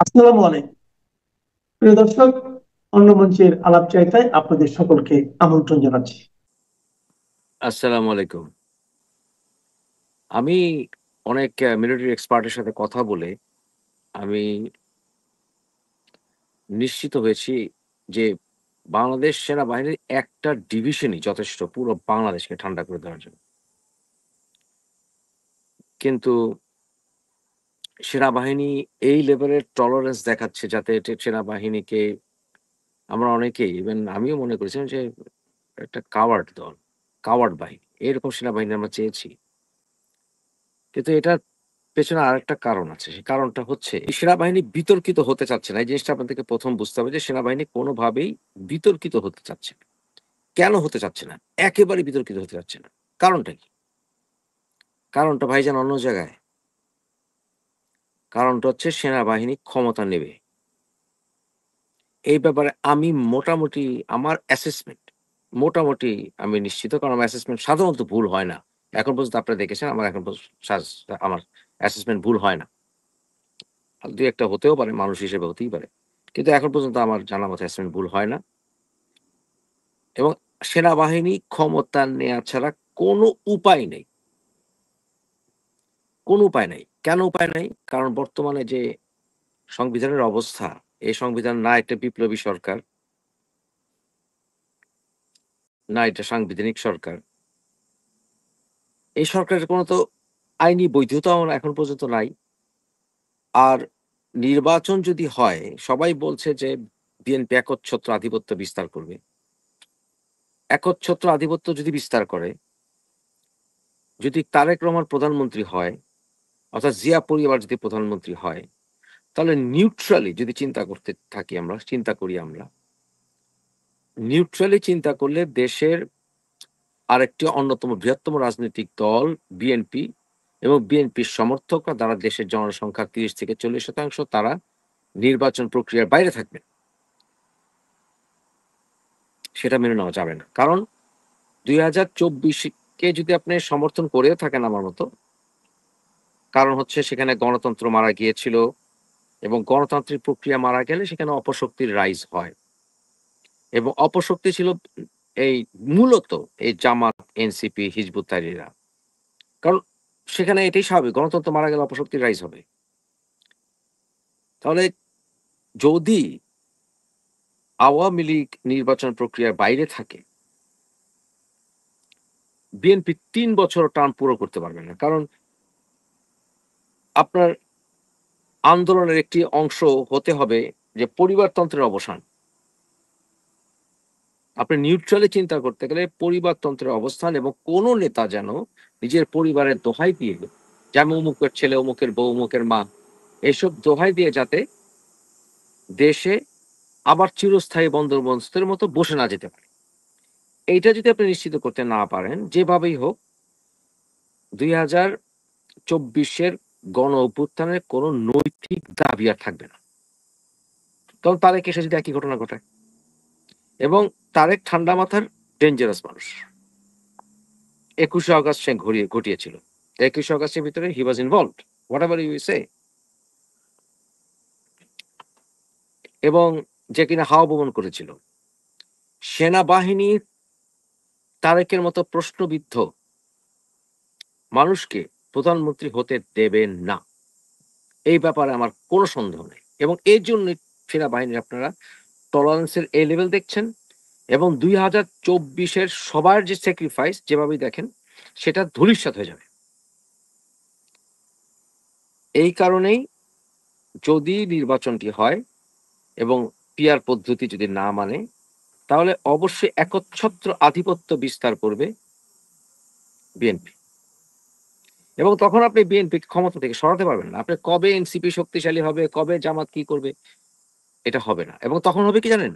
আসসালামু আলাইকুম প্রিয় দর্শক। অন্য মঞ্চের আলাপচারিতায় আপনাদের সকলকে আমন্ত্রণ জানাচ্ছি। আসসালামু আলাইকুম। আমি অনেক মিলিটারি এক্সপার্টের সাথে কথা বলে আমি নিশ্চিত হয়েছি যে বাংলাদেশ সেনাবাহিনীর একটা ডিভিশনই যথেষ্ট পুরো বাংলাদেশকে ঠান্ডা করে দেওয়ার জন্য। কিন্তু সেনাবাহিনী এই লেভেলের টলারেন্স দেখাচ্ছে যাতে সেনাবাহিনীকে আমরা অনেকেই ইভেন আমিও মনে করেছিলাম যে একটা কাওয়ার্ড দল, কাওয়ার্ড বাহিনী। এরকম সেনাবাহিনী আমরা চেয়েছি। কিন্তু এটার পেছনে আরেকটা কারণ আছে। সেই কারণটা হচ্ছে এই সেনাবাহিনী বিতর্কিত হতে চাচ্ছে না। এই জিনিসটা আপনাদেরকে ১ম বুঝতে হবে যে সেনাবাহিনী কোনোভাবেই বিতর্কিত হতে চাচ্ছে না। কেন হতে চাচ্ছে না? একেবারেই বিতর্কিত হতে চাচ্ছে না। কারণটা কি? কারণটা ভাইজান অন্য জায়গায়। কারণটা হচ্ছে সেনাবাহিনী ক্ষমতা নেবে। এই ব্যাপারে আমি মোটামুটি আমার অ্যাসেসমেন্ট মোটামুটি আমি নিশ্চিত। কারণ আমার অ্যাসেসমেন্ট সাধারণত ভুল হয় না। এখন পর্যন্ত আপনারা দেখেছেন আমার এখন আমার অ্যাসেসমেন্ট ভুল হয় না। ২-১ টা হতেও পারে, মানুষ হিসেবে হতেই পারে। কিন্তু এখন পর্যন্ত আমার জানা মতে অ্যাসেসমেন্ট ভুল হয় না এবং সেনাবাহিনী ক্ষমতা নেয়া ছাড়া কোনো উপায় নেই, কোনো উপায় নাই। কেন উপায় নাই? কারণ বর্তমানে যে সংবিধানের অবস্থা, এই সংবিধান না একটা বিপ্লবী সরকার, না এটা সাংবিধানিক সরকার। এই সরকারের কোনো তো আইনি বৈধতাও এখন পর্যন্ত নাই। আর নির্বাচন যদি হয়, সবাই বলছে যে বিএনপি একচ্ছত্র আধিপত্য বিস্তার করবে। একচ্ছত্র আধিপত্য যদি বিস্তার করে, যদি তারেক রহমান প্রধানমন্ত্রী হয়, অর্থাৎ জিয়া পরিবার যদি প্রধানমন্ত্রী হয়, তাহলে নিউট্রালি যদি চিন্তা করি আমরা, নিউট্রালি চিন্তা করলে দেশের আরেকটি অন্যতম বৃহত্তম রাজনৈতিক দল বিএনপি এবং বিএনপির সমর্থকরা যারা দেশের জনসংখ্যার ৩০-৪০% তারা নির্বাচন প্রক্রিয়ার বাইরে থাকবে। সেটা মেনে নেওয়া যাবে না। কারণ ২০২৪ কে যদি আপনি সমর্থন করেও থাকেন আমার মতো, কারণ হচ্ছে সেখানে গণতন্ত্র মারা গিয়েছিল এবং গণতান্ত্রিক প্রক্রিয়া মারা গেলে সেখানে অপশক্তির রাইজ হয় এবং অপশক্তি ছিল এই মূলত এই জামাত, এনসিপি, হিজবুত তাহ্রীররা। কারণ সেখানে এটাই স্বাভাবিক। গণতন্ত্র মারা গেলে অপশক্তির রাইজ হবে। তাহলে যদি আওয়ামী লীগ নির্বাচন প্রক্রিয়ার বাইরে থাকে, বিএনপি ৩ বছর টার্ম পুরো করতে পারবে না। কারণ আপনার আন্দোলনের একটি অংশ হতে হবে যে পরিবারতন্ত্রের অবসান। আপনি নিউট্রালি চিন্তা করতে গেলে পরিবারতন্ত্রের অবস্থান এবং কোন নেতা যেন নিজের পরিবারের দোহাই দিয়ে, যেমন অমুকের ছেলে, অমুকের বউ, অমুকের মা, এসব দোহাই দিয়ে যাতে দেশে আবার চিরস্থায়ী বন্দোবস্তের মতো বসে না যেতে পারে। এইটা যদি আপনি নিশ্চিত করতে না পারেন, যেভাবেই হোক ২০২৪ এর গণ অভ্যুত্থানের কোন নৈতিক দাবি আর থাকবে না। তখন তারেক এসে যদি একই ঘটনা ঘটায় এবং তারেক ঠান্ডা মাথার ডেঞ্জারাস মানুষ। ২১শে অগাস্ট সে ঘটিয়েছিল। ২১শে অগাস্টের ভিতরে হি ওয়াজ ইনভলভড, হোয়াটএভার ইউ সে। এবং যে কিনা হাওয়া ভবন করেছিল। সেনাবাহিনী তারেকের মতো প্রশ্নবিদ্ধ মানুষকে প্রধানমন্ত্রী হতে দেবে না। এই ব্যাপারে আমার কোনো সন্দেহ নেই। এবং এর জন্যই সেনাবাহিনীর আপনারা টলারেন্স এর এই লেভেল দেখছেন এবং ২০২৪ এর সবার যে স্যাক্রিফাইস যেভাবেই দেখেন সেটা ধূলিসাৎ হয়ে যাবে। এই কারণেই যদি নির্বাচনটি হয় এবং পিআর পদ্ধতি যদি না মানে, তাহলে অবশ্যই একচ্ছত্র আধিপত্য বিস্তার করবে বিএনপি। এবং তখন আপনি বিএনপিকে ক্ষমতা থেকে সরাতে পারবেন না। আপনি কবে এনসিপি শক্তিশালী হবে, কবে জামাত কি করবে, এটা হবে না। এবং তখন হবে কি জানেন?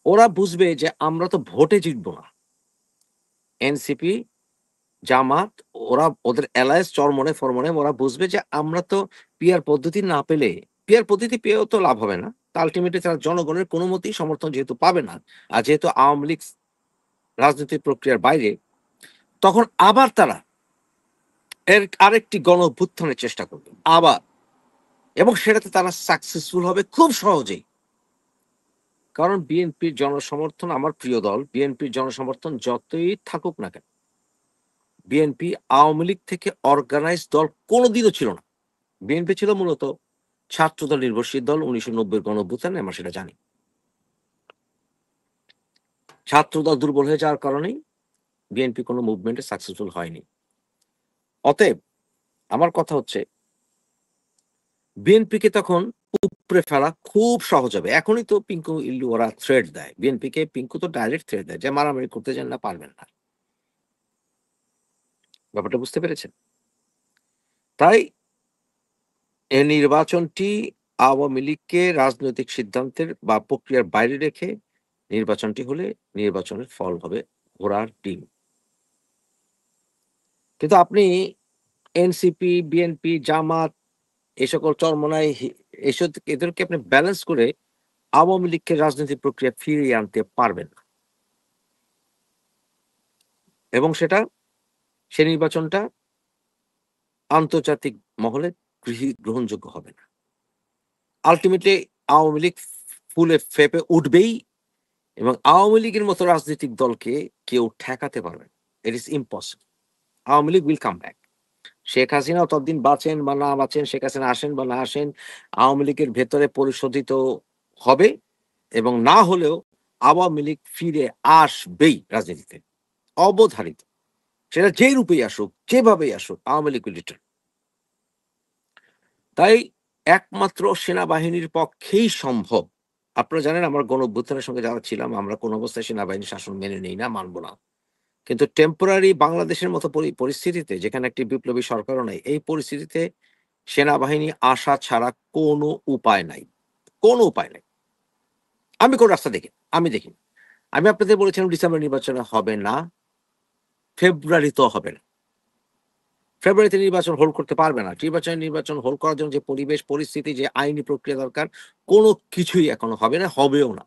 ওরা বুঝবে যে আমরা তো ভোটে জিতবো না। এনসিপি, জামাত, ওরা ওদের অ্যালায়েন্স চরমনে-ফরমনে ওরা বুঝবে যে আমরা তো পিআর পদ্ধতি না পেলে, পিআর পদ্ধতি পেয়েও তো লাভ হবে না। তো আল্টিমেটলি তারা জনগণের কোনো মতেই সমর্থন যেহেতু পাবে না, আর যেহেতু আওয়ামী লীগ রাজনৈতিক প্রক্রিয়ার বাইরে, তখন আবার তারা এর আরেকটি গণ অভ্যুত্থানের চেষ্টা করবে। আবার। এবং সেটাতে তারা সাকসেসফুল হবে খুব সহজেই। কারণ বিএনপির জনসমর্থন, আমার প্রিয় দল, বিএনপির জনসমর্থন যতই থাকুক না কেন, বিএনপি আওয়ামী লীগ থেকে অর্গানাইজ দল কোনোদিনও ছিল না। বিএনপি ছিল মূলত ছাত্রদল নির্ভরশীল দল 1990 গণঅভ্যুত্থানে, আমরা সেটা জানি। ছাত্রদল দুর্বল হয়ে যাওয়ার কারণেই বিএনপি কোনো মুভমেন্টে সাকসেসফুল হয়নি। অতএব আমার কথা হচ্ছে বিএনপিকে তখন উপড়ে ফেলা খুব সহজ হবে। এখনই তো পিঙ্কু ইল্লু ওরা থ্রেট দেয় বিএনপিকে, পিঙ্কু তো ডাইরেক্ট থ্রেট দেয় যে মারামারি করতে যান না, পারবেন না। ব্যাপারটা বুঝতে পেরেছেন? তাই এই নির্বাচনটি আওয়ামী লীগকে রাজনৈতিক সিদ্ধান্তের বা প্রক্রিয়ার বাইরে রেখে নির্বাচনটি হলে নির্বাচনের ফল হবে ঘোড়ার ডিম। কিন্তু আপনি এনসিপি, বিএনপি, জামাত, এই সকল চরমোনাই এসব এদেরকে আপনি ব্যালেন্স করে আওয়ামী লীগকে রাজনৈতিক প্রক্রিয়া ফিরিয়ে আনতে পারবেন না। এবং সে নির্বাচনটা আন্তর্জাতিক মহলে গ্রহণযোগ্য হবে না। আলটিমেটলি আওয়ামী লীগ ফুলে ফেপে উঠবেই এবং আওয়ামী লীগের মতো রাজনৈতিক দলকে কেউ ঠেকাতে পারবে না। It is impossible. Awami League will come back. Sheikh হাসিনাও ততদিন বাঁচেন বা না বাঁচেন, শেখ হাসিনা আসেন বা না আসেন, আওয়ামী লীগের ভেতরে পরিশোধিত হবে এবং না হলেও আওয়ামী লীগ ফিরে আসবেই রাজনীতিতে, অবধারিত। সেটা যেই রূপেই আসুক, যেভাবেই আসুক, আওয়ামী লীগ উইল রিটার্ন। তাই একমাত্র সেনাবাহিনীর পক্ষেই সম্ভব। আপনারা জানেন আমরা গণঅভ্যুত্থানের সঙ্গে যারা ছিলাম, আমরা কোন অবস্থায় সেনাবাহিনীর শাসন মেনে নেই না, মানব না। কিন্তু টেম্পোরারি বাংলাদেশের মতো পরিস্থিতিতে, যেখানে একটি বিপ্লবী সরকারও নাই, এই পরিস্থিতিতে সেনাবাহিনী আসা ছাড়া কোনো উপায় নাই। কোনো উপায় নাই। আমি কোন রাস্তা দেখি আমি দেখি না। আমি আপনাদের বলেছিলাম ডিসেম্বর নির্বাচনে হবে না, ফেব্রুয়ারিতেও হবে না। ফেব্রুয়ারিতে নির্বাচন হোল্ড করতে পারবে না। নির্বাচন হোল্ড করার জন্য যে পরিবেশ পরিস্থিতি, যে আইনি প্রক্রিয়া দরকার, কোনো কিছুই এখনো হবে না, হবেও না।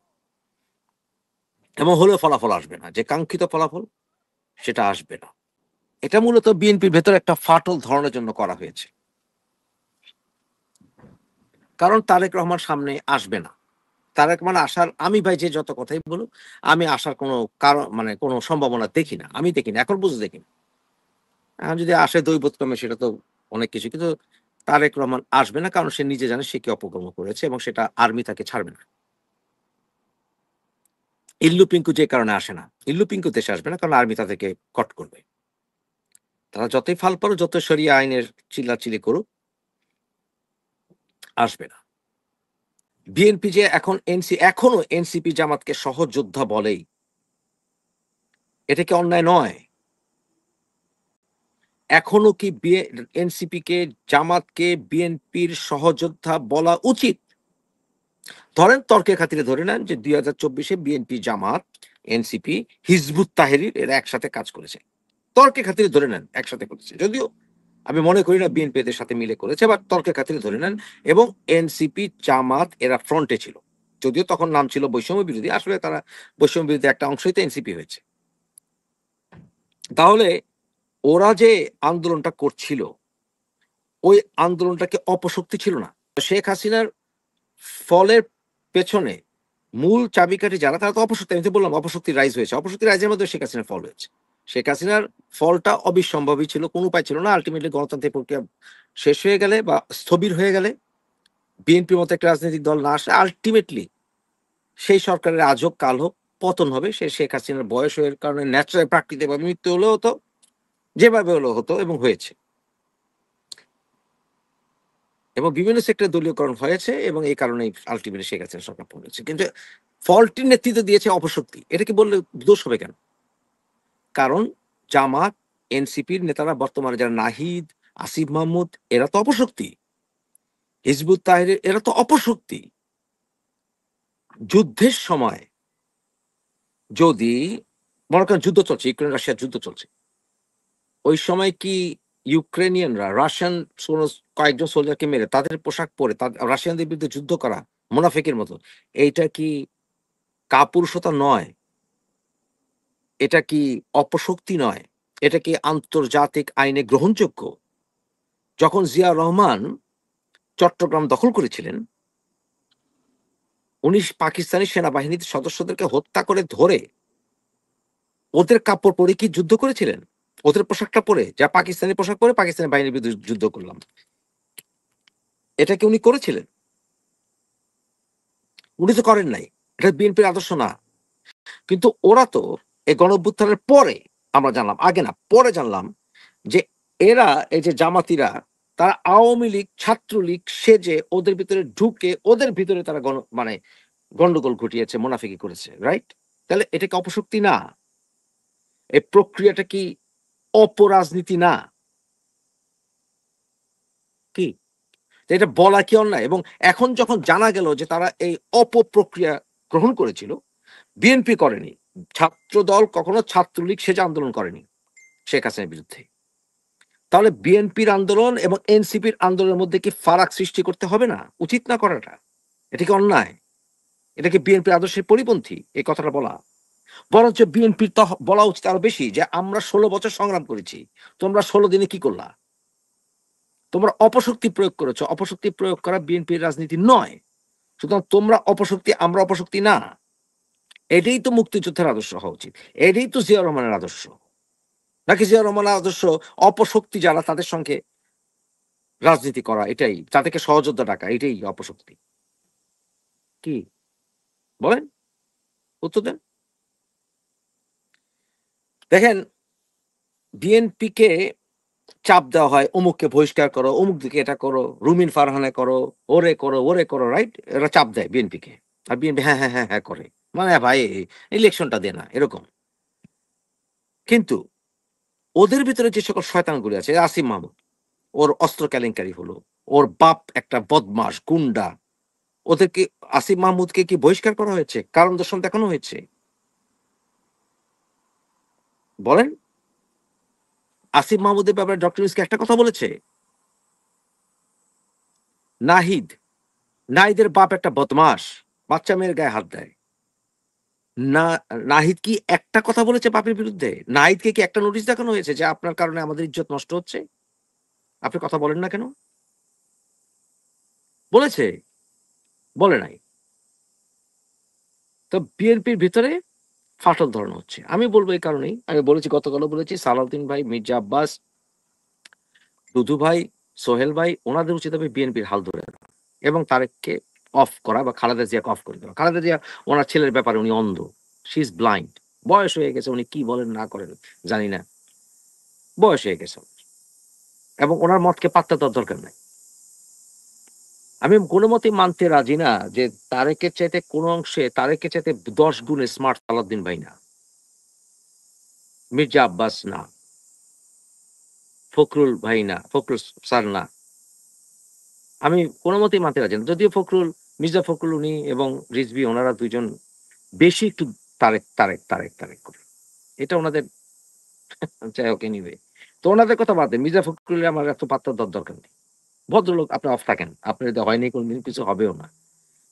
এবং হলেও ফলাফল আসবে না। যে কাঙ্ক্ষিত ফলাফল সেটা আসবে না। এটা মূলত বিএনপির ভেতরে একটা ফাটল ধরানোর জন্য করা হয়েছে। কারণ তারেক রহমান সামনে আসবে না। তারেক রহমান আসার, আমি ভাই যে যত কথাই বলুক, আমি আসার কোনো কারণ মানে কোনো সম্ভাবনা দেখি না। আমি দেখি না, এখন পর্যন্ত দেখি না। এখন যদি আসে দৈবতক্রমে সেটা তো অনেক কিছু। কিন্তু তারেক রহমান আসবে না, কারণ সে নিজে জানে সে কি অপকর্ম করেছে এবং সেটা আর্মি তাকে ছাড়বে না। ইল্লু পিঙ্কু যে কারণে আসে না, ইল্লু পিঙ্কু দেশে আসবে না, কারণ আর্মি তাদেরকে কট করবে। তারা যতই ফাল পারুক, যত শরিয়া আইনের চিল্লাচিল্লি করুক, আসবে না। বিএনপি যে এখনো এনসিপি জামাতকে সহযোদ্ধা বলেই, এটা কি অন্যায় নয়? এখনো কি এনসিপি কে, জামাতকে বিএনপির সহযোদ্ধা বলা উচিত? ধরেন তর্কের খাতিরে ধরে নেন যে 2024-এ বিএনপি, জামাত, এনসিপি, হিজবুত তাহরির এরা একসাথে কাজ করেছে। তর্কের খাতিরে ধরে নেন একসাথে করেছে, যদিও আমি মনে করি না বিএনপি এদের সাথে মিলে করেছে, বা তর্কের খাতিরে ধরে নেন। এবং এনসিপি, জামাত এরা ফ্রন্টে ছিল, যদিও তখন নাম ছিল বৈষম্য বিরোধী, আসলে তারা বৈষম্য বিরোধী একটা অংশই তো এনসিপি হয়েছে। তাহলে ওরা যে আন্দোলনটা করছিল, ওই আন্দোলনটা কি অপশক্তি ছিল না? শেখ হাসিনার ফলের পেছনে মূল চাবিকাঠি যারা, তারা তো অপশক্তি। আমি তো বললাম অপশক্তি রাইজ হয়েছে, অপশক্তি রাইজের মধ্যে শেখ হাসিনার ফল হয়েছে। শেখ হাসিনার ফলটা অবিসম্ভাবী ছিল, কোনো উপায় ছিল না। আলটিমেটলি গণতান্ত্রিক প্রক্রিয়া শেষ হয়ে গেলে বা স্থবির হয়ে গেলে, বিএনপির মতো একটা রাজনৈতিক দল না আসলে, আলটিমেটলি সেই সরকারের আজ হোক কাল হোক পতন হবে। সে শেখ হাসিনার বয়স হওয়ার কারণে ন্যাচারাল প্রাকৃতিকভাবে মৃত্যু হলেও হতো, যেভাবে হলেও হতো এবং হয়েছে। এবং বিভিন্ন সেক্টরে দলীয়করণ হয়েছে এবং এই কারণেই আলটিমেটলি শেখ হাসিনা সরকার পড়েছে। কিন্তু ফলটির নেতৃত্ব দিয়েছে অপশক্তি। এটা কি বললে দোষ হবে কেন? কারণ জামাত, এনসিপির নেতারা বর্তমানে যারা নাহিদ, আসিফ মাহমুদ, এরা তো অপশক্তি। হিজবুত তাহরির এরা তো অপশক্তি। যুদ্ধের সময় যদি মনে করেন যুদ্ধ চলছে, ইউক্রেন রাশিয়ার যুদ্ধ চলছে, ওই সময় কি ইউক্রেনিয়ানরা রাশিয়ান কয়েকজন সোলজারকে মেরে তাদের পোশাক পরে রাশিয়ানদের বিরুদ্ধে যুদ্ধ করা মুনাফিকের মতো, এইটা কি কাপুরুষতা নয়? এটা কি অপশক্তি নয়? এটা কি আন্তর্জাতিক আইনে গ্রহণযোগ্য? যখন জিয়া রহমান চট্টগ্রাম দখল করেছিলেন, উনি পাকিস্তানি সেনাবাহিনীর সদস্যদেরকে হত্যা করে ধরে ওদের কাপড় পরে কি যুদ্ধ করেছিলেন? ওদের পোশাকটা পরে, যা পাকিস্তানি পোশাক পরে পাকিস্তানি বাহিনীর বিরুদ্ধে যুদ্ধ করলাম, এটা কি উনি করেছিলেন? উনি তো করেন নাই। এটা বিএনপির আদর্শ না। কিন্তু ওরা তো এই গণঅভ্যুত্থানের পরে আমরা জানলাম, আগে না পরে জানলাম যে এরা এই যে জামাতিরা তারা আওয়ামী লীগ ছাত্রলীগ সেজে ওদের ভিতরে ঢুকে ওদের ভিতরে তারা মানে গন্ডগোল ঘটিয়েছে, মুনাফিকি করেছে, রাইট? তাহলে এটা কি অপশক্তি না? এই প্রক্রিয়াটা কি অপরাজনীতি না? কি? তো এটা বলা কি অন্যায়? এবং এখন যখন জানা গেল যে তারা এই অপপ্রক্রিয়া গ্রহণ করেছিল, বিএনপি করেনি। ছাত্রদল কখনো ছাত্রলীগ সেজে আন্দোলন করেনি শেখ হাসিনার বিরুদ্ধে। তাহলে বিএনপির আন্দোলন এবং এনসিপির আন্দোলনের মধ্যে কি ফারাক সৃষ্টি করতে হবে না? উচিত না করাটা? এটা কি অন্যায়? এটা কি বিএনপির আদর্শের পরিপন্থী এই কথাটা বলা? বরঞ্চ বিএনপির তো বলা উচিত আরো বেশি যে আমরা ১৬ বছর সংগ্রাম করেছি। তোমরা ১৬ দিনে কি করলা? তোমরা অপশক্তি প্রয়োগ করেছো। অপশক্তি প্রয়োগ করা বিএনপির রাজনীতি নয়। সুতরাং তোমরা অপশক্তি, আমরা অপশক্তি না। এটাই তো মুক্তিযুদ্ধের আদর্শ হওয়া উচিত। এটাই তো জিয়াউর রহমানের আদর্শ। নাকি জিয়াউর রহমানের আদর্শ অপশক্তি যারা তাদের সঙ্গে রাজনীতি করা, এটাই তাদেরকে সহযোদ্ধা ডাকা, এটাই অপশক্তি। কি বলেন? উত্তর দেন। দেখেন, বিএনপিকে চাপ দেওয়া হয় অমুককে বহিষ্কার করো, অমুক দিকে এটা করো, রুমিন ফারহানা করো, ওরে করো, ওরে করো, রাইট? এরা চাপ দেয় বিএনপিকে। আর বিএনপি হ্যাঁ, হ্যাঁ, হ্যাঁ, হ্যাঁ করে। মানে ভাই ইলেকশনটা দে না, এরকম। কিন্তু ওদের ভিতরে যে সকল শয়তানগুলি আছে, আসিফ মাহমুদ, ওর অস্ত্র কেলেঙ্কারি হলো, ওর বাপ একটা বদমাস গুন্ডা, ওদেরকে, আসিফ মাহমুদকে কি বহিষ্কার করা হয়েছে? কারণ দর্শন দেখানো হয়েছে? বলেন। আসিফ মাহমুদের ব্যাপারে ডক্টর ইউনূস একটা কথা বলেছে? নাহিদ, নাহিদের বাপ একটা বদমাস, বাচ্চা মেয়ের গায়ে হাত দেয়। না, নাহিদ কি একটা কথা বলেছে বাপের বিরুদ্ধে? নাহিদকে কি একটা নোটিশ দেখানো হয়েছে যে আপনার কারণে আমাদের ইজ্জত নষ্ট হচ্ছে? আপনি কথা বলেন না কেন? বলেছে? বলে নাই। তো বিএনপির ভিতরে ফাটল ধরানো হচ্ছে। আমি বলব এই কারণেই, আমি বলেছি, গতকালও বলেছি, সালাউদ্দিন ভাই, মির্জা আব্বাস, দুদু ভাই, সোহেল ভাই, ওনাদের উচিত হবে বিএনপির হাল ধরে নেওয়া এবং তারেককে অফ করা বা খালেদা জিয়াকে অফ করে দেওয়া। খালেদা জিয়া ওনার ছেলের ব্যাপারে উনি অন্ধ। She is blind. বয়স হয়ে গেছে, উনি কি বলেন না করেন জানি না। বয়স হয়ে গেছে এবং ওনার মতকে পাত্তা দেওয়ার দরকার নাই। আমি কোনো মতেই মানতে রাজি না যে তারেকের চাইতে কোনো অংশে, তারেকের চাইতে ১০ গুণে স্মার্ট সালাউদ্দিন ভাই না, মির্জা আব্বাস না, ফখরুল ভাই না, ফখরুল স্যার না। আমি কোনো মতেই মানতে রাজি না। যদিও ফখরুল, মির্জা ফখরুল উনি এবং রিজভী ওনারা ২ জন বেশি একটু তারেক, তারেক, তারেক, তারেক করে। এটা ওনাদের যাই হোক এনিওয়ে। তো ওনাদের কথা বাদ দেন। মির্জা ফখরুলের আমার এত পাত্তা দেওয়ার দরকার নেই। ভদ্রলোক, আপনি অফ থাকেন। আপনার যদি হয়নি কোনদিন, কিছু হবেও না।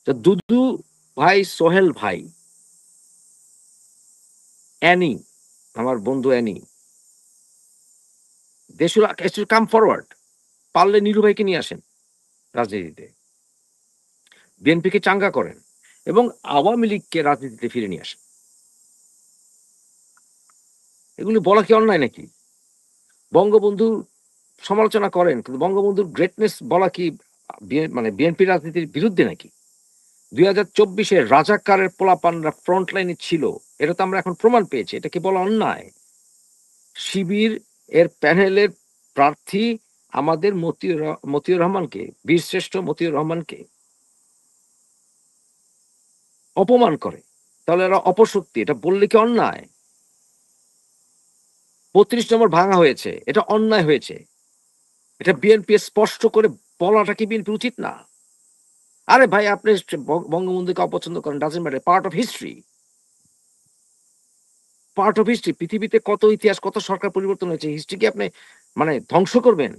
তো দুদু ভাই, সোহেল ভাই, অ্যানি, আমার বন্ধু Annie, they should come forward. পারলে নীরু ভাইকে নিয়ে আসেন রাজনীতিতে। বিএনপিকে চাঙ্গা করেন এবং আওয়ামী লীগকে রাজনীতিতে ফিরে নিয়ে আসেন। এগুলি বলা কি অন্যায় নাকি? বঙ্গবন্ধু সমালোচনা করেন, কিন্তু বঙ্গবন্ধুর গ্রেটনেস বলা কি মানে বিএনপি রাজনীতির বিরুদ্ধে নাকি? ২০২৪ এ রাজাকারের পোলাপানরা ফ্রন্ট লাইনে ছিল। এটা তো আমরা এখন প্রমাণ পেয়েছি। এটা কি বলা অন্যায়? শিবির এর প্যানেলের প্রার্থী আমাদের মতিউর রহমানকে, বীরশ্রেষ্ঠ মতিউর রহমানকে অপমান করে। তাহলে এরা অপশক্তি, এটা বললে কি অন্যায়? ৩২ নম্বর ভাঙা হয়েছে, এটা অন্যায় হয়েছে। এটা বিএনপি স্পষ্ট করে বলাটা কি বিএনপি উচিত না? আরে ভাই, আপনি বঙ্গবন্ধুকে অপছন্দ করেন, doesn't matter, part of history. Part of history. পৃথিবীতে কত ইতিহাস, কত সরকার পরিবর্তন হয়েছে। হিস্ট্রি কি আপনি মানে ধ্বংস করবেন?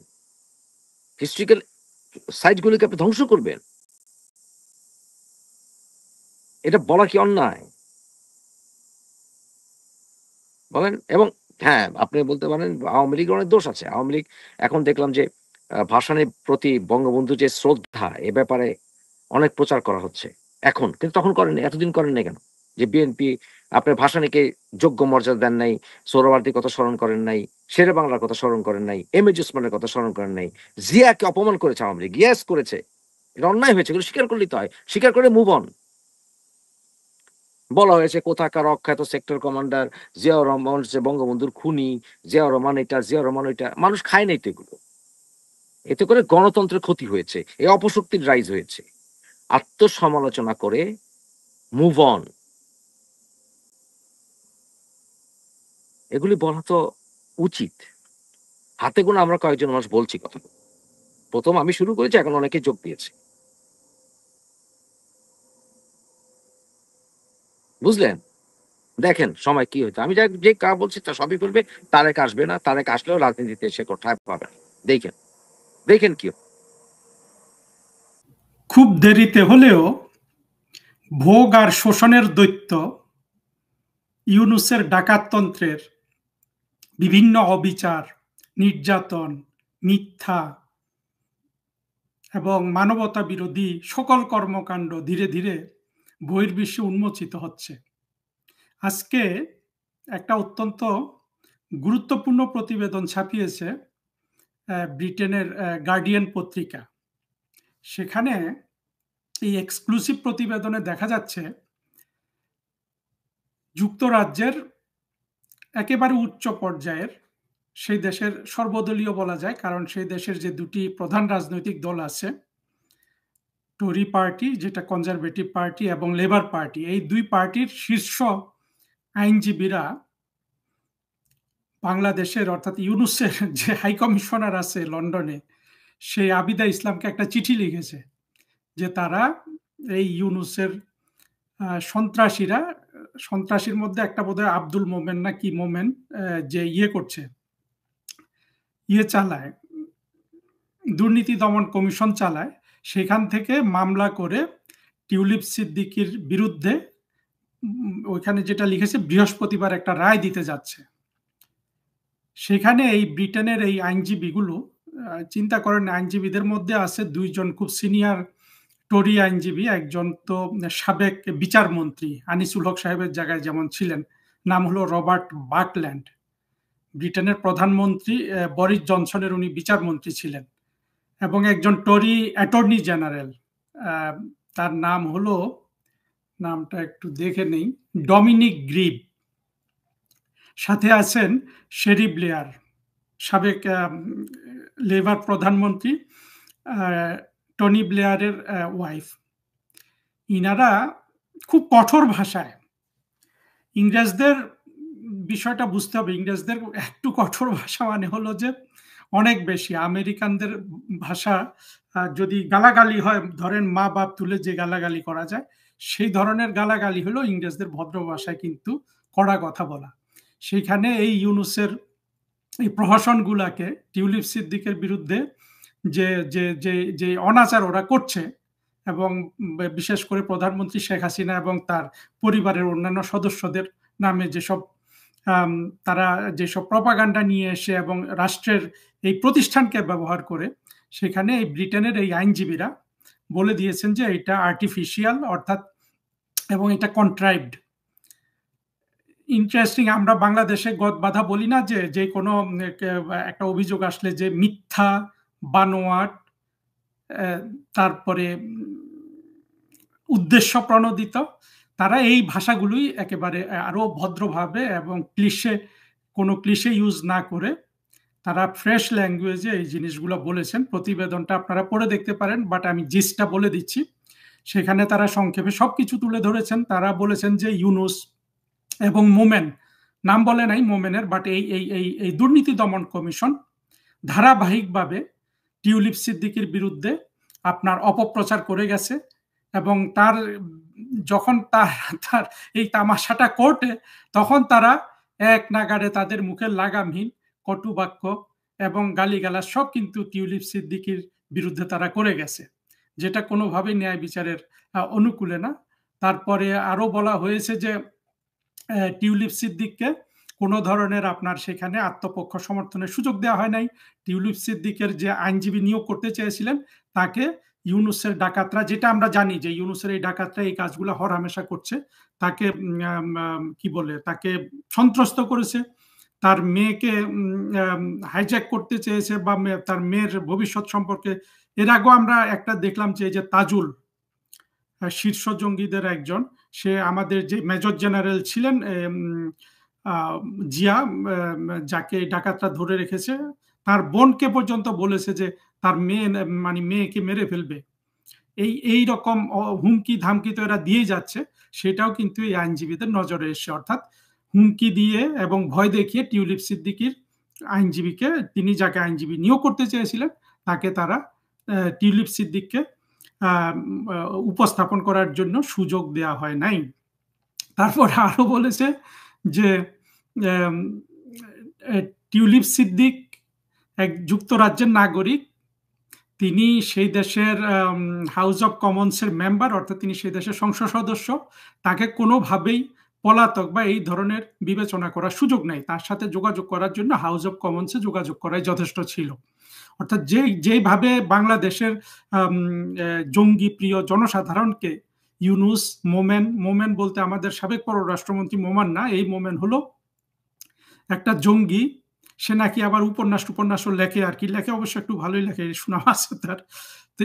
হিস্ট্রিক্যাল সাইট গুলিকে আপনি ধ্বংস করবেন? এটা বলা কি অন্যায়? বলেন। এবং হ্যাঁ, আপনি বলতে পারেন আওয়ামী লীগের অনেক দোষ আছে। আওয়ামী লীগ এখন দেখলাম যে ভাসানীর প্রতি বঙ্গবন্ধু যে শ্রদ্ধা, এ ব্যাপারে অনেক প্রচার করা হচ্ছে এখন, কিন্তু তখন করেন, এতদিন করেন নাই কেন? যে বিএনপি আপনার ভাসানীকে যোগ্য মর্যাদা দেন নাই, সোহরাওয়ার্দীর কথা স্মরণ করেন নাই, শেরে বাংলার কথা স্মরণ করেন নাই, এম এ ওসমানের কথা স্মরণ করেন নাই, জিয়াকে অপমান করেছে আওয়ামী লীগ, ইয়েস করেছে, এটা অন্যায় হয়েছে, এগুলো স্বীকার করলেই তো হয়, স্বীকার করে মুভ অন। বলা হয়েছে কোথাকার অখ্যাত সেক্টর কমান্ডার জিয়াউর রহমান যে বঙ্গবন্ধুর খুনি, জিয়াউর রহমান এটা, জিয়াউর রহমান ওইটা, মানুষ খায় নাই তো এগুলো। এতে করে গণতন্ত্রের ক্ষতি হয়েছে, এই অপশক্তির রাইজ হয়েছে। আত্মসমালোচনা করে মুভ অন, এগুলি বলা তো উচিত। হাতে গোনা আমরা কয়েকজন মানুষ বলছি কথা, প্রথম আমি শুরু করেছি, এখন অনেকে যোগ দিয়েছে, বুঝলেন? দেখেন সময় কি হইতো, আমি যে কাজ বলছি তা সবই করবে, তারেক আসবে না, তারেক আসলেও রাজনীতিতে সে কোথায় পাবে, দেখেন দেখেন কি খুব দেরিতে হলেও ভোগ আর শোষণের দৈত্য ইউনূসের ডাকাততন্ত্রের বিভিন্ন অবিচার, নির্যাতন, মিথ্যা এবং মানবতা বিরোধী সকল কর্মকাণ্ড ধীরে ধীরে বহির্বিশ্বে উন্মোচিত হচ্ছে। আজকে একটা অত্যন্ত গুরুত্বপূর্ণ প্রতিবেদন ছাপিয়েছে ব্রিটেনের গার্ডিয়ান পত্রিকা। সেখানে এই এক্সক্লুসিভ প্রতিবেদনে দেখা যাচ্ছে যুক্তরাজ্যের একেবারে উচ্চ পর্যায়ের, সেই দেশের সর্বদলীয় বলা যায়, কারণ সেই দেশের যে দুটি প্রধান রাজনৈতিক দল আছে, টরি পার্টি যেটা কনজারভেটিভ পার্টি এবং লেবার পার্টি, এই দুই পার্টির শীর্ষ আইনজীবীরা বাংলাদেশের অর্থাৎ ইউনূসের যে হাই কমিশনার আছে লন্ডনে, সেই আবিদা ইসলামকে একটা চিঠি লিখেছে যে তারা এই ইউনূসের সন্ত্রাসীরা, সন্ত্রাসীর মধ্যে একটা বোধহয় আব্দুল মোমেন না কি মোমেন, যে চালায়, দুর্নীতি দমন কমিশন চালায়, সেখান থেকে মামলা করে টিউলিপ সিদ্দিকীর বিরুদ্ধে ওইখানে যেটা লিখেছে বৃহস্পতিবার একটা রায় দিতে যাচ্ছে। সেখানে এই ব্রিটেনের এই আইনজীবীগুলো, চিন্তা করেন, আইনজীবীদের মধ্যে আছে দুইজন খুব সিনিয়র টরি আইনজীবী, একজন তো সাবেক বিচারমন্ত্রী আনিসুল হক সাহেবের জায়গায় যেমন ছিলেন, নাম হলো রবার্ট বাকল্যান্ড। ব্রিটেনের প্রধানমন্ত্রী বরিস জনসনের উনি বিচারমন্ত্রী ছিলেন। এবং একজন টরি অ্যাটর্নি জেনারেল, তার নাম হলো, নামটা একটু দেখে নেই, ডমিনিক গ্রিব। সাথে আছেন শেরি ব্লেয়ার, সাবেক লেবার প্রধানমন্ত্রী, টনি ব্লেয়ারের ওয়াইফ। ইনারা খুব কঠোর ভাষায়, ইংরেজদের বিষয়টা বুঝতে হবে, ইংরেজদের একটু কঠোর ভাষা মানে হলো যে অনেক বেশি। আমেরিকানদের ভাষা যদি গালাগালি হয়, ধরেন মা বাপ তুলে যে গালাগালি করা যায়, সেই ধরনের গালাগালি হলো ইংরেজদের ভদ্র ভাষায় কিন্তু কড়া কথা বলা। সেইখানে এই ইউনূসের এই প্রহসনগুলাকে টিউলিপ সিদ্দিকের বিরুদ্ধে যে যে যে যে অনাচার ওরা করছে, এবং বিশেষ করে প্রধানমন্ত্রী শেখ হাসিনা এবং তার পরিবারের অন্যান্য সদস্যদের নামে যেসব তারা যেসব প্রপাগান্ডা নিয়ে এসে এবং রাষ্ট্রের এই প্রতিষ্ঠানকে ব্যবহার করে, সেখানে এই ব্রিটেনের এই আইনজীবীরা বলে দিয়েছেন যে এটা আর্টিফিশিয়াল, অর্থাৎ এবং এটা কন্ট্রাইভড। ইন্টারেস্টিং, আমরা বাংলাদেশে গদ বাঁধা বলি না, যে যে কোনো একটা অভিযোগ আসলে যে মিথ্যা, বানোয়াট, তারপরে উদ্দেশ্য প্রণোদিত, তারা এই ভাষাগুলোই একেবারে আরো ভদ্রভাবে এবং কোনো ক্লিশে ইউজ না করে তারা ফ্রেশ ল্যাঙ্গুয়েজে এই জিনিসগুলো বলেছেন। প্রতিবেদনটা আপনারা পড়ে দেখতে পারেন, বাট আমি জিসটা বলে দিচ্ছি। সেখানে তারা সংক্ষেপে সবকিছু তুলে ধরেছেন। তারা বলেছেন যে ইউনূস এবং মোমেন, নাম বলে নাই মোমেনের, বাট এই এই এই এই দুর্নীতি দমন কমিশন ধারাবাহিকভাবে টিউলিপ সিদ্দিকীর বিরুদ্ধে আপনার অপপ্রচার করে গেছে, এবং তার যখন তার এই তামাশাটা কোর্টে, তখন তারা এক নাগাড়ে তাদের মুখের লাগামহীন কটু বাক্য এবং গালিগালাজ সব কিন্তু টিউলিপ সিদ্দিকীর বিরুদ্ধে তারা করে গেছে, যেটা কোনোভাবেই ন্যায় বিচারের অনুকূলে না। তারপরে আরো বলা হয়েছে যে টিউলিপ সিদ্দিককে কোনো ধরনের আপনার সেখানে আত্মপক্ষ সমর্থনের সুযোগ দেওয়া হয় নাই। টিউলিপ সিদ্দিকের যে আইনজীবী নিয়োগ করতে চেয়েছিলেন তাকে ইউনূসের ডাকাতরা, যেটা আমরা জানি যে ইউনূসের এই ডাকাতরা এই কাজগুলো হরহামেশা করছে, তাকে কি বলে তাকে সন্ত্রস্ত করেছে, তার মেয়েকে হাইজ্যাক করতে চেয়েছে বা তার মেয়ের ভবিষ্যৎ সম্পর্কে। এর আগেও আমরা একটা দেখলাম যে তাজুল শীর্ষ জঙ্গিদের একজন, সে আমাদের যে মেজর জেনারেল ছিলেন জিয়া, যাকে ডাকাতরা ধরে রেখেছে, তার বোনকে পর্যন্ত বলেছে যে তার মেয়েকে মেরে ফেলবে। এই রকম হুমকি ধামকি তো এরা দিয়ে যাচ্ছে, সেটাও কিন্তু এই আইনজীবীদের নজরে এসছে। অর্থাৎ হুমকি দিয়ে এবং ভয় দেখিয়ে টিউলিপ সিদ্দিকির আইনজীবীকে, তিনি যাকে আইনজীবী নিয়োগ করতে চেয়েছিলেন, তাকে তারা টিউলিপ সিদ্দিককে উপস্থাপন করার জন্য সুযোগ দেওয়া হয় নাই। তারপর আরো বলেছে যে টিউলিপ সিদ্দিক এক যুক্তরাজ্যের নাগরিক, তিনি সেই দেশের হাউস অব কমন্সের মেম্বার, অর্থাৎ তিনি সেই দেশের সংসদ সদস্য, তাকে কোনোভাবেই পলাতক বা এই ধরনের বিবেচনা করার সুযোগ নেই। তার সাথে যোগাযোগ করার জন্য হাউস অব কমন্সে যোগাযোগ করাই যথেষ্ট ছিল। অর্থাৎ যেভাবে বাংলাদেশের জঙ্গি প্রিয় জনসাধারণকে ইউনূস, মোমেন বলতে আমাদের সাবেক পররাষ্ট্রমন্ত্রী মোমান না, এই মোমেন হলো একটা জঙ্গি, সে নাকি আবার উপন্যাসও লেখে, আর কি লেখে অবশ্য একটু ভালোই লেখে, সুনাম আছে তার। তো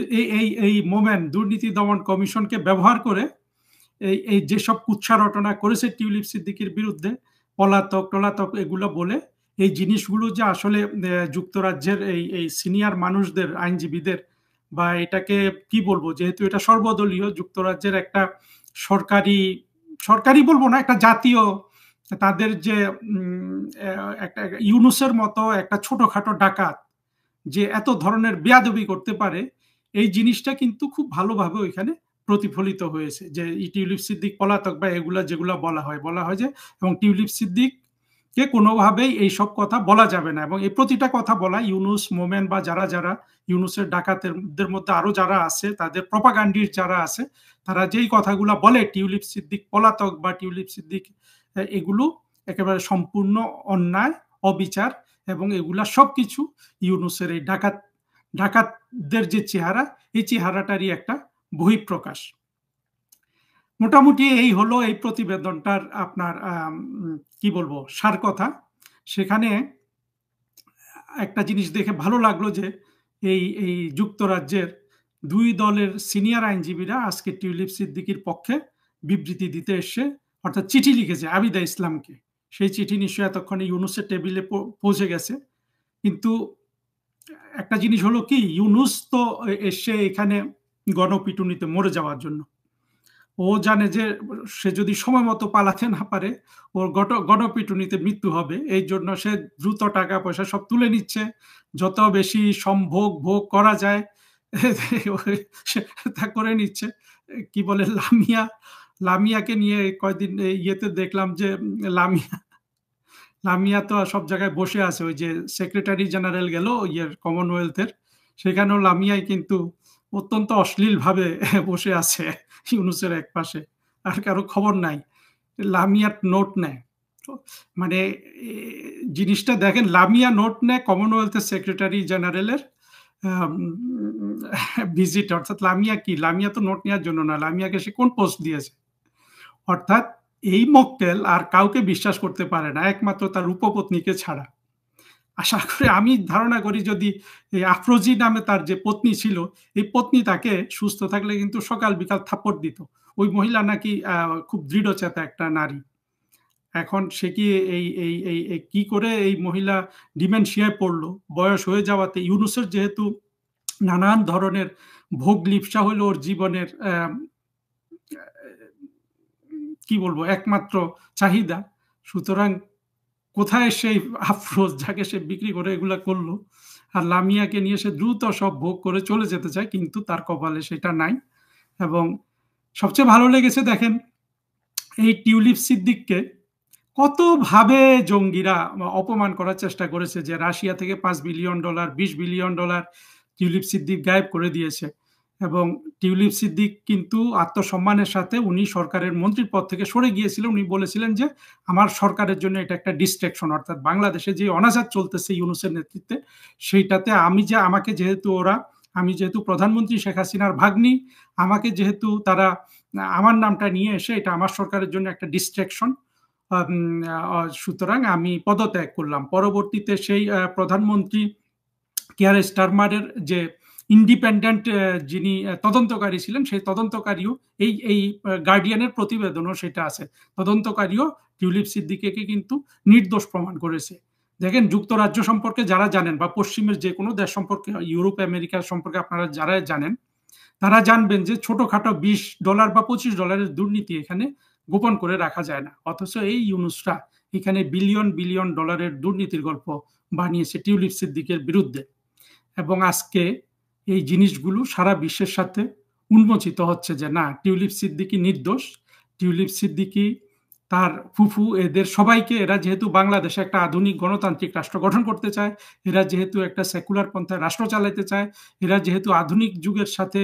এই মোমেন দুর্নীতি দমন কমিশনকে ব্যবহার করে এই যেসব কুৎসা রটনা করেছে টিউলিপ সিদ্দিকির বিরুদ্ধে, পলাতক এগুলো বলে, এই জিনিসগুলো যে আসলে যুক্তরাজ্যের এই সিনিয়র মানুষদের, আইনজীবীদের, বা এটাকে কি বলবো, যেহেতু এটা সর্বদলীয়, যুক্তরাজ্যের একটা সরকারি বলবো না, একটা জাতীয়, তাদের যে একটা ইউনূসের মতো একটা ছোটখাটো ডাকাত যে এত ধরনের বেয়াদবি করতে পারে, এই জিনিসটা কিন্তু খুব ভালোভাবে ওইখানে প্রতিফলিত হয়েছে। যে টিউলিপ সিদ্দিক পলাতক বা এগুলা যেগুলো বলা হয় যে, এবং টিউলিপ সিদ্দিককে কোনোভাবেই এইসব কথা বলা যাবে না, এবং এই প্রতিটা কথা বলা ইউনূস, মোমেন বা যারা ইউনূসের ডাকাতদের মধ্যে আরো যারা আছে, তাদের প্রপাগান্ডির যারা আছে, তারা যেই কথাগুলো বলে টিউলিপ সিদ্দিক পলাতক বা টিউলিপ সিদ্দিক, এগুলো একেবারে সম্পূর্ণ অন্যায়, অবিচার, এবং এগুলা সবকিছু ইউনূসের এই ডাকাতদের যে চেহারা, এই চেহারাটারই একটা বহিঃপ্রকাশ। মোটামুটি এই হলো এই প্রতিবেদনটার আপনার কি বলবো সার কথা। সেখানে একটা জিনিস দেখে ভালো লাগলো যে এই যুক্তরাজ্যের দুই দলের সিনিয়র আইনজীবীরা আজকে টিউলিপ সিদ্দিকির পক্ষে বিবৃতি দিতে এসে, অর্থাৎ চিঠি লিখেছে আবিদা ইসলামকে। সেই চিঠি নিশ্চয়ই এতক্ষণে ইউনূসের টেবিলে পৌঁছে গেছে। কিন্তু একটা জিনিস হলো কি, ইউনূস তো এসে এখানে গণপিটুনিতে মরে যাওয়ার জন্য। ও জানে যে সে যদি সময় মতো পালাতে না পারে, ওর গণপিটুনিতে মৃত্যু হবে। এই জন্য সে দ্রুত টাকা পয়সা সব তুলে নিচ্ছে, যত বেশি ভোগ করা যায় তা করে নিচ্ছে। কি বলে, লামিয়াকে নিয়ে কয়দিন ইয়েতে দেখলাম যে লামিয়া তো সব জায়গায় বসে আছে, ওই যে সেক্রেটারি জেনারেল গেল কমনওয়েলথের, সেখানেও লামিয়াই কিন্তু অত্যন্ত অশ্লীল ভাবে বসে আছে ইউনূসের এক পাশে, আর কারো খবর নাই। লামিয়া নোট নেয়, মানে জিনিসটা দেখেন, লামিয়া নোট নেয় কমনওয়েলথের সেক্রেটারি জেনারেলের ভিজিট। অর্থাৎ লামিয়া তো নোট নেওয়ার জন্য না, লামিয়াকে সে কোন পোস্ট দিয়েছে। অর্থাৎ এই মক্কেল আর কাউকে বিশ্বাস করতে পারে না, একমাত্র তার উপপত্নীকে ছাড়া। আশা করি, আমি ধারণা করি, যদি এই আফরোজি নামে তার যে পত্নী ছিল, এই পত্নী তাকে সুস্থ থাকলে কিন্তু সকাল বিকাল থাপ্পড় দিত। ওই মহিলা নাকি খুব দৃঢ়চেতা একটা নারী। এখন সে কি কি করে এই মহিলা ডিমেনশিয়ায় পড়লো বয়স হয়ে যাওয়াতে? ইউনূসের যেহেতু নানান ধরনের ভোগ লিপ্সা হলো ওর জীবনের কি বলবো একমাত্র চাহিদা, সুতরাং কোথায় সেই আফরোজ যাকে সে বিক্রি করে এগুলা করলো, আর লামিয়াকে নিয়ে সে দ্রুত সব ভোগ করে চলে যেতে চায়, কিন্তু তার কপালে সেটা নাই। এবং সবচেয়ে ভালো লেগেছে দেখেন, এই টিউলিপ সিদ্দিককে কতভাবে জঙ্গিরা অপমান করার চেষ্টা করেছে, যে রাশিয়া থেকে $5 বিলিয়ন $20 বিলিয়ন টিউলিপ সিদ্দিক গায়েব করে দিয়েছে। এবং টিউলিপ সিদ্দিক কিন্তু আত্মসম্মানের সাথে উনি সরকারের মন্ত্রীর পদ থেকে সরে গিয়েছিলেন। উনি বলেছিলেন যে আমার সরকারের জন্য এটা একটা ডিস্ট্রাকশন, অর্থাৎ বাংলাদেশে যে অনাচার চলতেছে ইউনূসের নেতৃত্বে সেইটাতে আমি যেহেতু প্রধানমন্ত্রী শেখ হাসিনার ভাগ্নি, আমাকে যেহেতু তারা আমার নামটা নিয়ে এসে এটা আমার সরকারের জন্য একটা ডিস্ট্রাকশন, সুতরাং আমি পদত্যাগ করলাম। পরবর্তীতে সেই প্রধানমন্ত্রী কিয়ার স্টারমারের যে ইন্ডিপেন্ডেন্ট যিনি তদন্তকারী ছিলেন, সেই তদন্তকারীও এই গার্ডিয়ানের প্রতিবেদনও সেটা আছে, তদন্তকারীও টিউলিপ সিদ্দিকীকে কিন্তু নির্দোষ প্রমাণ করেছে। দেখেন, যুক্তরাজ্য সম্পর্কে যারা জানেন বা পশ্চিমের যে কোনো দেশ সম্পর্কে, ইউরোপ আমেরিকা সম্পর্কে আপনারা যারা জানেন তারা জানবেন যে ছোটখাটো $20 বা $25 দুর্নীতি এখানে গোপন করে রাখা যায় না। অথচ এই ইউনূসরা এখানে বিলিয়ন বিলিয়ন ডলারের দুর্নীতির গল্প বানিয়েছে টিউলিপ সিদ্দিকের বিরুদ্ধে। এবং আজকে এই জিনিসগুলো সারা বিশ্বের সাথে উন্মোচিত হচ্ছে যে না, টিউলিপ সিদ্দিকী নির্দোষ। টিউলিপ সিদ্দিকী, তার ফুফু, এদের সবাইকে, এরা যেহেতু বাংলাদেশে একটা আধুনিক গণতান্ত্রিক রাষ্ট্র গঠন করতে চায়, এরা যেহেতু একটা সেকুলার পন্থায় রাষ্ট্র চালাতে চায়, এরা যেহেতু আধুনিক যুগের সাথে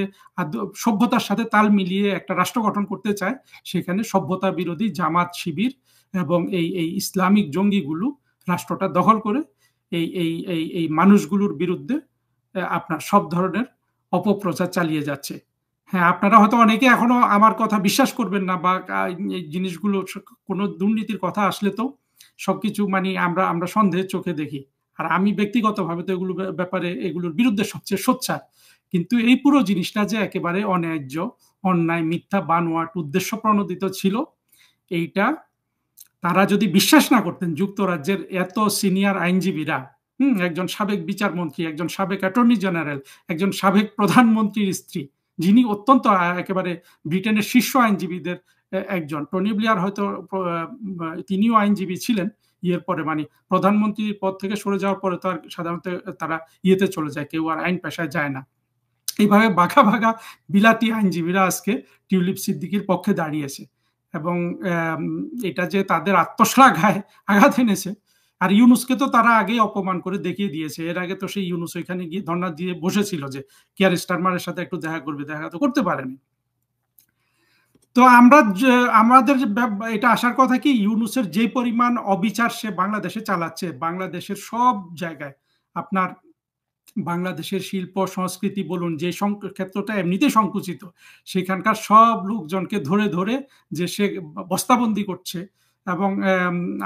সভ্যতার সাথে তাল মিলিয়ে একটা রাষ্ট্র গঠন করতে চায়, সেখানে সভ্যতা বিরোধী জামাত, শিবির এবং এই ইসলামিক জঙ্গিগুলো রাষ্ট্রটা দখল করে এই এই এই মানুষগুলোর বিরুদ্ধে আপনার সব ধরনের অপপ্রচার চালিয়ে যাচ্ছে। হ্যাঁ, আপনারা হয়তো অনেকে এখনো আমার কথা বিশ্বাস করবেন না, বা এই জিনিসগুলো কোনো দুর্নীতির কথা আসলে তো সবকিছু মানে আমরা সন্দেহের চোখে দেখি। আর আমি ব্যক্তিগতভাবে তো এগুলো ব্যাপারে এগুলোর বিরুদ্ধে সবচেয়ে সোচ্চার। কিন্তু এই পুরো জিনিসটা যে একেবারে অন্যায্য, অন্যায়, মিথ্যা, বানোয়াট, উদ্দেশ্য প্রণোদিত ছিল, এইটা তারা যদি বিশ্বাস না করতেন, যুক্তরাজ্যের এত সিনিয়র আইনজীবীরা, একজন সাবেক বিচারমন্ত্রী, একজন সাবেক অ্যাটর্নি জেনারেল, একজন সাবেক প্রধানমন্ত্রীর স্ত্রী, যিনি অত্যন্ত একেবারে ব্রিটেনের শীর্ষ আইনজীবীদের একজন, টনি ব্লেয়ার হয়তো তিনিও আইনজীবী ছিলেন ইয়ের পরে, মানে প্রধানমন্ত্রীর পদ থেকে সরে যাওয়ার পরে তো আর সাধারণত তারা ইয়েতে চলে যায়, কেউ আর আইন পেশায় যায় না। এইভাবে বাঘা বাঘা বিলাতি আইনজীবীরা আজকে টিউলিপ সিদ্দিকীর পক্ষে দাঁড়িয়েছে এবং এটা যে তাদের আত্মশ্লাঘায় আঘাত এনেছে। আর ইউনূসকে তো তারা আগেই অপমান করে দেখিয়ে দিয়েছে। এর আগে তো সেই ইউনূস ওইখানে গিয়ে ধর্ণা দিয়ে বসেছিল যে কিয়ার স্টারমারের সাথে একটু দেখা করবে, দেখা তো করতে পারেনি। তো আমাদের এটা আসার কথা কি, ইউনূসের যে পরিমাণ অবিচার সে বাংলাদেশে চালাচ্ছে, বাংলাদেশের সব জায়গায় আপনার বাংলাদেশের শিল্প সংস্কৃতি বলুন, যে ক্ষেত্রটা এমনিতে সংকুচিত, সেখানকার সব লোকজনকে ধরে ধরে যে সে বস্তাবন্দি করছে। এবং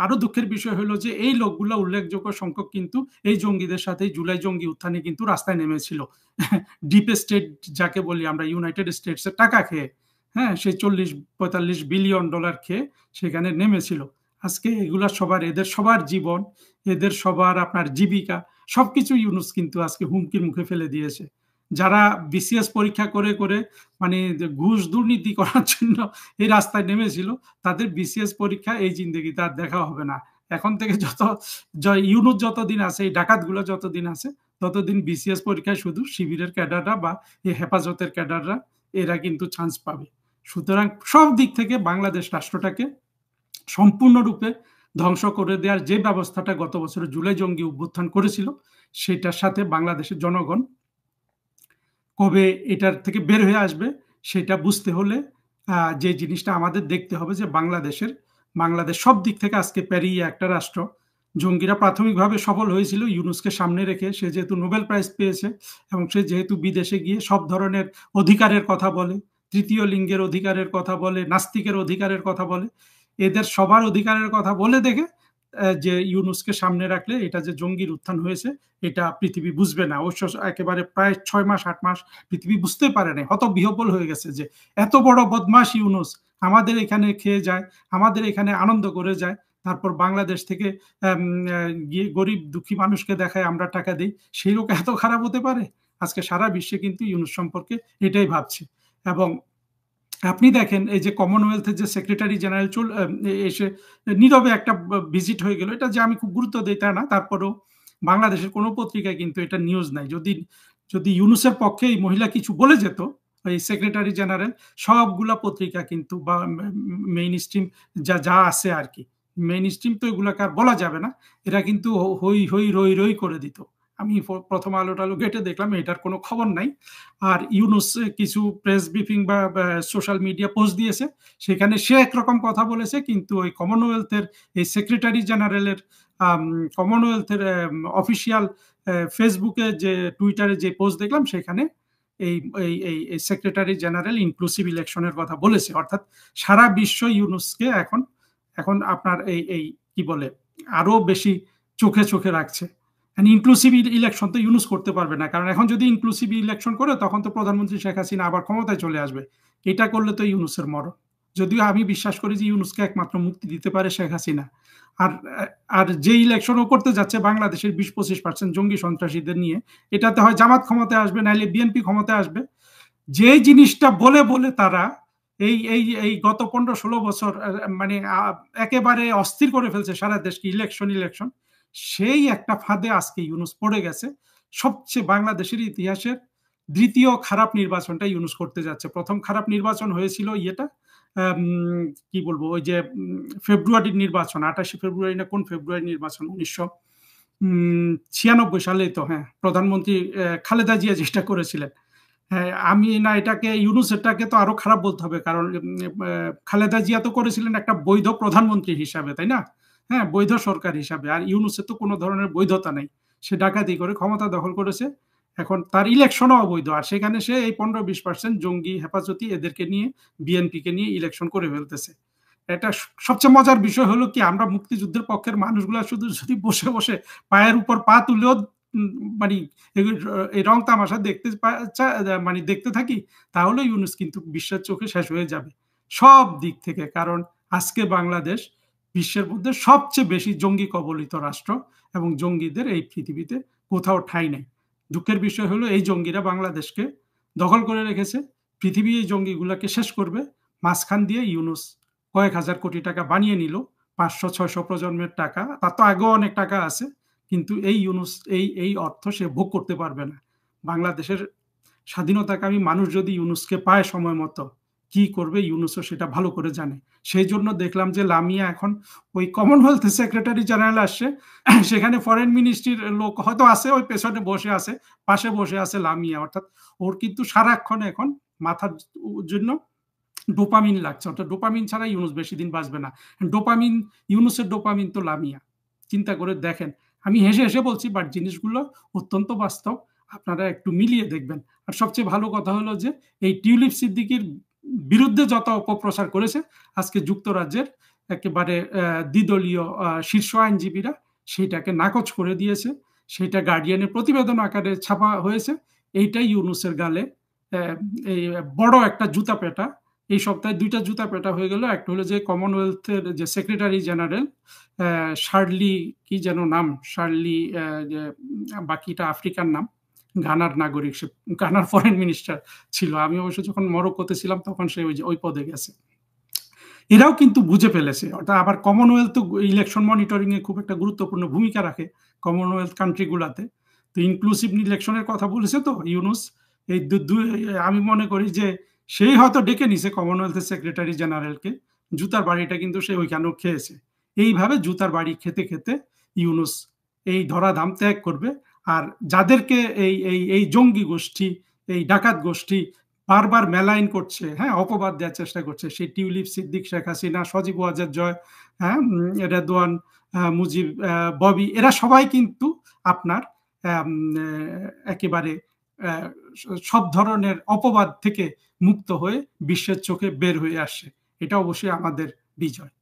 আরো দুঃখের বিষয় হলো যে এই লোকগুলো উল্লেখযোগ্য সংখ্যক কিন্তু এই জঙ্গিদের সাথে জুলাই জঙ্গি উত্থানে কিন্তু রাস্তায় নেমেছিল, ডিপ স্টেট যাকে বলি আমরা, ইউনাইটেড স্টেটসের টাকা খেয়ে, হ্যাঁ, সেই $40-45 বিলিয়ন খেয়ে সেখানে নেমেছিল। আজকে এগুলা সবার, এদের সবার জীবন, এদের সবার আপনার জীবিকা, সবকিছু ইউনূস কিন্তু আজকে হুমকির মুখে ফেলে দিয়েছে। যারা বিসিএস পরীক্ষা করে করে মানে ঘুষ দুর্নীতি করার জন্য এই রাস্তায় নেমেছিল, তাদের বিসিএস পরীক্ষা এই জিন্দেগিতে আর দেখা হবে না। এখন থেকে ইউনূস যতদিন আছে, এই ডাকাতগুলো যতদিন আছে, ততদিন বিসিএস পরীক্ষায় শুধু শিবিরের ক্যাডাররা বা এই হেফাজতের ক্যাডাররা এরা কিন্তু চান্স পাবে। সুতরাং সব দিক থেকে বাংলাদেশ রাষ্ট্রটাকে সম্পূর্ণরূপে ধ্বংস করে দেওয়ার যে ব্যবস্থাটা গত বছর জুলাই জঙ্গি অভ্যুত্থান করেছিল, সেটার সাথে বাংলাদেশের জনগণ কবে এটার থেকে বের হয়ে আসবে সেটা বুঝতে হলে যে জিনিসটা আমাদের দেখতে হবে যে বাংলাদেশ সব দিক থেকে আজকে পেরিয়ে একটা রাষ্ট্র। জঙ্গিরা প্রাথমিকভাবে সফল হয়েছিল ইউনূসকে সামনে রেখে, সে যেহেতু নোবেল প্রাইজ পেয়েছে এবং সে যেহেতু বিদেশে গিয়ে সব ধরনের অধিকারের কথা বলে, তৃতীয় লিঙ্গের অধিকারের কথা বলে, নাস্তিকের অধিকারের কথা বলে, এদের সবার অধিকারের কথা বলে দেখে যে ইউনূসকে সামনে রাখলে এটা যে জঙ্গির উত্থান হয়েছে এটা পৃথিবী বুঝবে না। অবশ্য একেবারে প্রায় 6 মাস 8 মাস পৃথিবী বুঝতে পারে না, হতবিহ্বল হয়ে গেছে যে এত বড় বদমাশ ইউনূস আমাদের এখানে খেয়ে যায়, আমাদের এখানে আনন্দ করে যায়, তারপর বাংলাদেশ থেকে গিয়ে গরিব দুঃখী মানুষকে দেখায় আমরা টাকা দিই, সেই লোক এত খারাপ হতে পারে? আজকে সারা বিশ্বে কিন্তু ইউনূস সম্পর্কে এটাই ভাবছে। এবং আপনি দেখেন, এই যে কমনওয়েলথের যে সেক্রেটারি জেনারেল এসে নীরবে একটা ভিজিট হয়ে গেল, এটা যে আমি খুব গুরুত্ব দিই তা না, তারপরেও বাংলাদেশের কোনো পত্রিকায় কিন্তু এটা নিউজ নাই। যদি ইউনূসের পক্ষে এই মহিলা কিছু বলে যেত, এই সেক্রেটারি জেনারেল, সবগুলা পত্রিকা কিন্তু বা মেইন স্ট্রিম যা আছে আর কি, মেইন স্ট্রিম তো এগুলাকে আর বলা যাবে না, এরা কিন্তু হই হই রই রই করে দিত। আমি প্রথম আলো টালো ঘেটে দেখলাম এটার কোনো খবর নাই। আর ইউনুস কিছু প্রেস ব্রিফিং বা সোশ্যাল মিডিয়া পোস্ট দিয়েছে, সেখানে সে একরকম কথা বলেছে, কিন্তু ওই কমনওয়েলথের এই সেক্রেটারি জেনারেলের কমনওয়েলথের অফিসিয়াল ফেসবুকে যে টুইটারে যে পোস্ট দেখলাম সেখানে এই এই সেক্রেটারি জেনারেল ইনক্লুসিভ ইলেকশনের কথা বলেছে। অর্থাৎ সারা বিশ্ব ইউনুসকে এখন এখন আপনার এই কি বলে আরো বেশি চোখে চোখে রাখছে। ইনক্লুসিভ ইলেকশন তো ইউনুস করতে পারবে না, কারণ এখন যদি ইনক্লুসিভ ইলেকশন করে তখন তো প্রধানমন্ত্রী শেখ হাসিনা আবার ক্ষমতায় চলে আসবে। এটা করলে তো ইউনুসের মরণ। যদিও আমি বিশ্বাস করি যে ইউনুসকে একমাত্র মুক্তি দিতে পারে শেখ হাসিনা। আর আর যে ইলেকশনও করতে যাচ্ছে বাংলাদেশের 20-25% জঙ্গি সন্ত্রাসীদের নিয়ে, এটাতে হয় জামাত ক্ষমতায় আসবে, নাইলে বিএনপি ক্ষমতায় আসবে। যে জিনিসটা বলে বলে তারা এই এই এই গত 15-16 বছর মানে একেবারে অস্থির করে ফেলছে সারা দেশকে, ইলেকশন ইলেকশন, সেই একটা ফাঁদে আজকে ইউনুস পড়ে গেছে। সবচেয়ে বাংলাদেশের ইতিহাসের দ্বিতীয় খারাপ নির্বাচনটা ইউনুস করতে যাচ্ছে। প্রথম খারাপ নির্বাচন হয়েছিল ইয়েটা কি বলবো, ওই যে ফেব্রুয়ারির নির্বাচন, 28শে ফেব্রুয়ারি না কোন ফেব্রুয়ারি নির্বাচন, 1996 সালে তো, হ্যাঁ, প্রধানমন্ত্রী খালেদা জিয়া যেটা করেছিলেন। হ্যাঁ, আমি না এটাকে ইউনুসেরটাকে তো আরো খারাপ বলতে হবে, কারণ খালেদা জিয়া তো করেছিলেন একটা বৈধ প্রধানমন্ত্রী হিসাবে, তাই না? হ্যাঁ, বৈধ সরকার হিসাবে। আর ইউনুসের তো কোনো ধরনের বৈধতা নেই, সে ডাকাতি করে ক্ষমতা দখল করেছে, এখন তার ইলেকশনও অবৈধ। আর সেখানে সে এই 15-20% জঙ্গি হেফাজতি এদেরকে নিয়ে, বিএনপিকে নিয়ে ইলেকশন করে ফেলতেছে। এটা সবচেয়ে মজার বিষয় হলো কি, আমরা মুক্তিযুদ্ধের পক্ষের মানুষগুলা শুধু যদি বসে বসে পায়ের উপর পা তুলেও মানে এই রং তামাশা দেখতে থাকি, তাহলে ইউনুস কিন্তু বিশ্বের চোখে শেষ হয়ে যাবে সব দিক থেকে। কারণ আজকে বাংলাদেশ বিশ্বের মধ্যে সবচেয়ে বেশি জঙ্গি কবলিত রাষ্ট্র, এবং জঙ্গিদের এই পৃথিবীতে কোথাও ঠাঁই নেই। দুঃখের বিষয় হলো এই জঙ্গিরা বাংলাদেশকে দখল করে রেখেছে, পৃথিবী এই জঙ্গিগুলাকে শেষ করবে। মাঝখান দিয়ে ইউনুস কয়েক হাজার কোটি টাকা বানিয়ে নিল, 500-600 প্রজন্মের টাকা, তার তো আগেও অনেক টাকা আছে, কিন্তু এই ইউনুস এই অর্থ সে ভোগ করতে পারবে না। বাংলাদেশের স্বাধীনতাকামী মানুষ যদি ইউনুসকে পায় সময় মতো, কি করবে ইউনুসও সেটা ভালো করে জানে। সেই জন্য দেখলাম যে লামিয়া এখন ওই কমনওয়েলথ সেক্রেটারি জেনারেল আসছে, সেখানে ফরেন মিনিস্ট্রির লোক হয়তো আছে, ওই পেছনে বসে আছে, পাশে বসে আছে লামিয়া। অর্থাৎ ওর কিন্তু সারাক্ষণ এখন মাথার জন্য ডোপামিন লাগছে, অর্থাৎ ডোপামিন ছাড়া ইউনুস বেশি দিন বাঁচবে না। ডোপামিন, ইউনুসের ডোপামিন তো লামিয়া। চিন্তা করে দেখেন, আমি হেসে হেসে বলছি, বাট জিনিসগুলো অত্যন্ত বাস্তব, আপনারা একটু মিলিয়ে দেখবেন। আর সবচেয়ে ভালো কথা হলো যে এই টিউলিপ সিদ্দিকীর বিরুদ্ধে যত অপপ্রচার করেছে আজকে যুক্তরাজ্যের একেবারে দ্বিদলীয় শীর্ষ আইনজীবীরা সেটাকে নাকচ করে দিয়েছে, সেটা গার্ডিয়ানের প্রতিবেদন আকারে ছাপা হয়েছে। এইটাই ইউনুসের গালে এই বড় একটা জুতা পেটা। এই সপ্তাহে 2টা জুতা পেটা হয়ে গেল। একটা হলো যে কমনওয়েলথের যে সেক্রেটারি জেনারেল শার্লি, কি যেন নাম, শার্লি, বাকিটা আফ্রিকার নাম, ঘানার নাগরিক, সে ঘানার ফরেন মিনিস্টার ছিল। আমি অবশ্য যখন মরক্কোতে ছিলাম তখন সে ওই পদে গেছে। এরাও কিন্তু বুঝে ফেলেছে। অর্থাৎ আবার কমনওয়েলথ ইলেকশন মনিটরিং এ খুব একটা গুরুত্বপূর্ণ ভূমিকা রাখে কমনওয়েলথ কান্ট্রিগুলাতে। তো ইনক্লুসিভ ইলেকশনের কথা বলেছে তো ইউনুস, এই আমি মনে করি যে সেই হয়তো ডেকে নিছে কমনওয়েলথের সেক্রেটারি জেনারেলকে, জুতার বাড়িটা কিন্তু সে ওইখানেও খেয়েছে। এইভাবে জুতার বাড়ি খেতে খেতে ইউনুস এই ধরাধাম ত্যাগ করবে। আর যাদেরকে এই এই এই জঙ্গি গোষ্ঠী, এই ডাকাত গোষ্ঠী বারবার মেলাইন করছে, হ্যাঁ, অপবাদ দেওয়ার চেষ্টা করছে, সেই টিউলিপ সিদ্দিক, শেখ হাসিনা, সজীব ওয়াজেদ জয়, হ্যাঁ, রেদওয়ান, মুজিব, ববি, এরা সবাই কিন্তু আপনার একেবারে সব ধরনের অপবাদ থেকে মুক্ত হয়ে বিশ্বের চোখে বের হয়ে আসছে। এটা অবশ্যই আমাদের বিজয়।